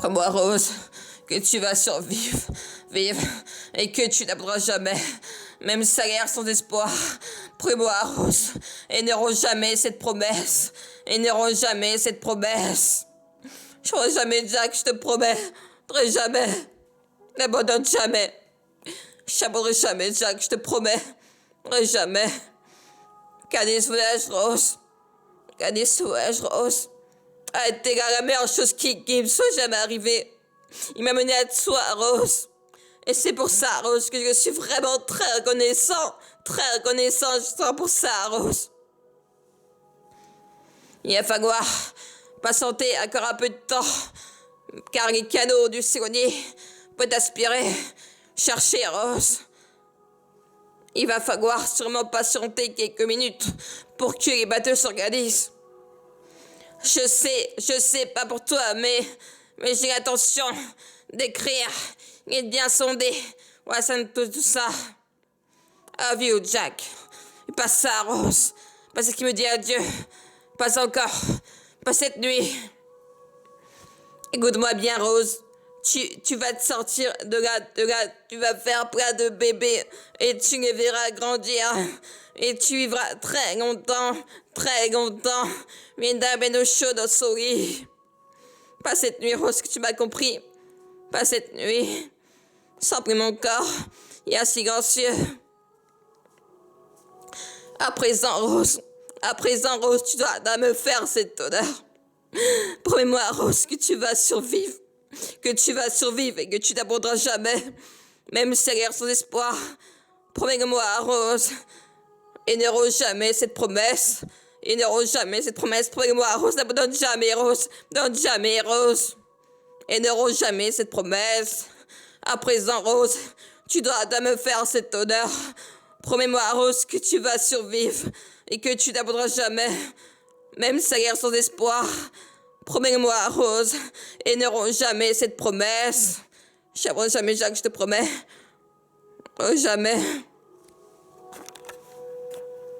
Prends-moi, Rose, que tu vas survivre, vivre, et que tu n'abandonneras jamais, même salaire sans espoir. Prends-moi, Rose, et n'auront jamais cette promesse, et n'auront jamais cette promesse. Je ferai jamais, Jack, je te promets, très jamais. N'abandonne jamais. Je t'abandonnerai jamais, Jack, je te promets, très jamais. Cadet sauvage, Rose. Cadet sauvage, Rose. A été la meilleure chose qui me soit jamais arrivée. Il m'a mené à toi, Rose. Et c'est pour ça, Rose, que je suis vraiment très reconnaissant. Très reconnaissant, justement pour ça, Rose. Il va falloir patienter encore un peu de temps. Car les canaux du cigognier peuvent aspirer. Chercher, Rose. Il va falloir sûrement patienter quelques minutes pour que les bateaux s'organisent. Je sais, pas pour toi, mais j'ai l'intention d'écrire et de bien sonder. Ouais, ça tout ça. Love you, Jack. Pas ça, Rose. Pas ce qui me dit adieu. Pas encore. Pas cette nuit. Écoute-moi bien, Rose. Tu vas te sortir de là, tu vas faire plein de bébés et tu les verras grandir. Et tu vivras très longtemps, mesdames et nos chaudes au soleil. Pas cette nuit, Rose, que tu m'as compris. Pas cette nuit. Sans plus mon corps, il y a silencieux. À présent, Rose, tu dois me faire cette honneur. Promets-moi, Rose, que tu vas survivre. Que tu vas survivre et que tu n'abandonneras jamais. Même si elle est sans espoir. Promets-moi, Rose. Et n'auront jamais cette promesse. Promets-moi, Rose, n'abandonne jamais, Rose. N'abandonne jamais, Rose. Et n'auront jamais cette promesse. À présent, Rose, tu dois me faire cet honneur. Promets-moi, Rose, que tu vas survivre et que tu n'abandonneras jamais. Même si elle est sans espoir. Promets-moi, Rose, et n'auront jamais cette promesse. Je n'abandonnerai jamais, Jacques, je te promets. Oh, jamais.